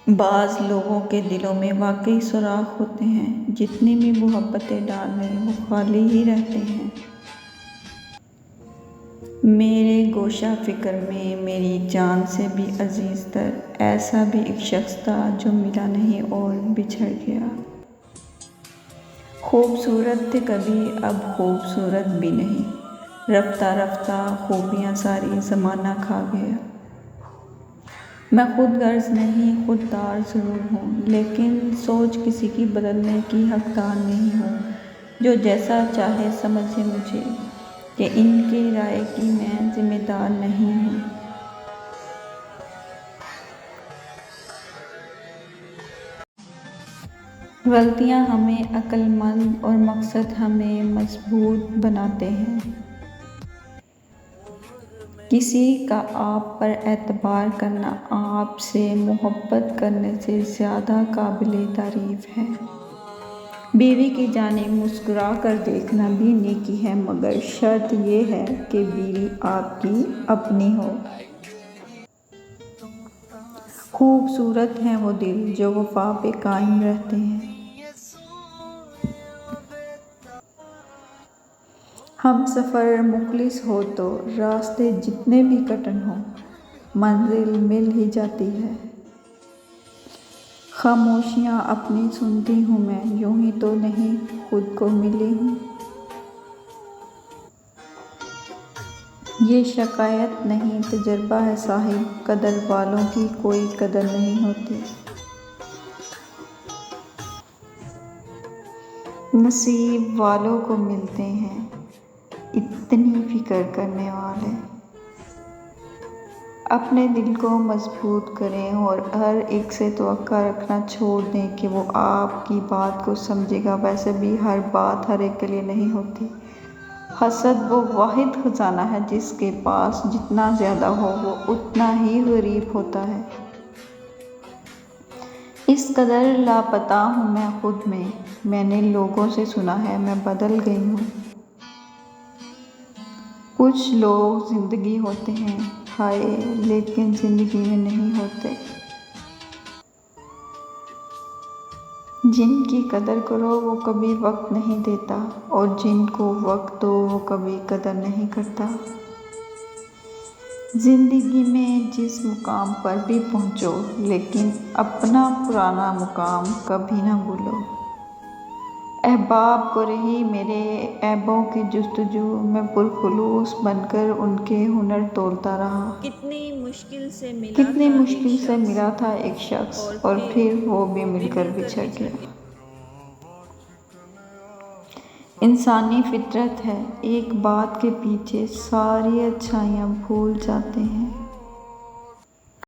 بعض لوگوں کے دلوں میں واقعی سوراخ ہوتے ہیں، جتنی بھی محبتیں ڈال لیں وہ خالی ہی رہتے ہیں۔ میرے گوشہ فکر میں میری جان سے بھی عزیز تر ایسا بھی ایک شخص تھا جو ملا نہیں اور بچھڑ گیا۔ خوبصورت تھے کبھی، اب خوبصورت بھی نہیں، رفتہ رفتہ خوبیاں ساری زمانہ کھا گیا۔ میں خود غرض نہیں، خود دار ضرور ہوں، لیکن سوچ کسی کی بدلنے کی حقدار نہیں ہوں۔ جو جیسا چاہے سمجھے مجھے، کہ ان کی رائے کی میں ذمہ دار نہیں ہوں۔ غلطیاں ہمیں عقل مند اور مقصد ہمیں مضبوط بناتے ہیں۔ کسی کا آپ پر اعتبار کرنا آپ سے محبت کرنے سے زیادہ قابل تعریف ہے۔ بیوی کی جانب مسکرا کر دیکھنا بھی نیکی ہے، مگر شرط یہ ہے کہ بیوی آپ کی اپنی ہو۔ خوبصورت ہیں وہ دل جو وفا پہ قائم رہتے ہیں۔ ہمسفر مخلص ہو تو راستے جتنے بھی کٹھن ہوں، منزل مل ہی جاتی ہے۔ خاموشیاں اپنی سنتی ہوں میں، یوں ہی تو نہیں خود کو ملی ہوں۔ یہ شکایت نہیں تجربہ ہے صاحب، قدر والوں کی کوئی قدر نہیں ہوتی۔ نصیب والوں کو ملتے ہیں اتنی فکر کرنے والے۔ اپنے دل کو مضبوط کریں اور ہر ایک سے توقع رکھنا چھوڑ دیں کہ وہ آپ کی بات کو سمجھے گا۔ ویسے بھی ہر بات ہر ایک کے لیے نہیں ہوتی۔ حسد وہ واحد خزانہ ہے جس کے پاس جتنا زیادہ ہو وہ اتنا ہی غریب ہوتا ہے۔ اس قدر لاپتہ ہوں میں خود میں نے لوگوں سے سنا ہے میں بدل گئی ہوں۔ کچھ لوگ زندگی ہوتے ہیں ہائے، لیکن زندگی میں نہیں ہوتے۔ جن کی قدر کرو وہ کبھی وقت نہیں دیتا، اور جن کو وقت دو وہ کبھی قدر نہیں کرتا۔ زندگی میں جس مقام پر بھی پہنچو، لیکن اپنا پرانا مقام کبھی نہ بھولو۔ احباب کو رہی میرے عیبوں کی جستجو، میں پرخلوص بن کر ان کے ہنر تولتا رہا۔ کتنی مشکل سے ملا تھا ایک شخص، اور پھر وہ بھی مل کر بچھڑ گیا۔ انسانی فطرت ہے، ایک بات کے پیچھے ساری اچھائیاں بھول جاتے ہیں۔